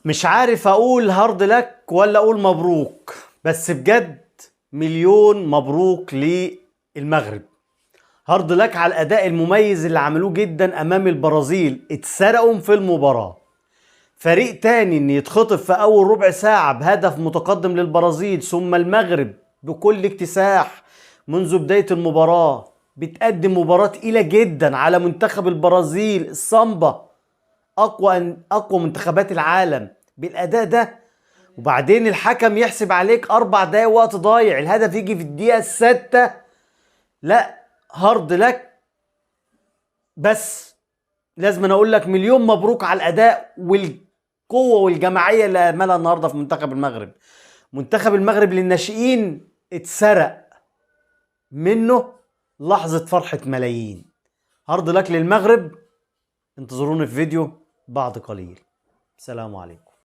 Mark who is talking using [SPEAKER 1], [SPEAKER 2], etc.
[SPEAKER 1] مش عارف اقول هارد لك ولا اقول مبروك، بس بجد مليون مبروك للمغرب. هارد لك على الاداء المميز اللي عملوه جدا امام البرازيل. اتسرقوا في المباراة. فريق تاني ان يتخطف في اول ربع ساعة بهدف متقدم للبرازيل، ثم المغرب بكل اكتساح منذ بداية المباراة بتقدم مباراة تقيلة جدا على منتخب البرازيل الصامبا، اقوى منتخبات العالم بالاداء ده. وبعدين الحكم يحسب عليك 4 دقايق وقت ضايع، الهدف يجي في الدقيقة الستة. لا، هارد لك. بس لازم أنا اقول لك مليون مبروك على الاداء والقوة والجماعية اللي عملها النهاردة في منتخب المغرب. منتخب المغرب للناشئين اتسرق منه لحظة فرحة ملايين. هارد لك للمغرب. انتظروني في فيديو بعد قليل. السلام عليكم.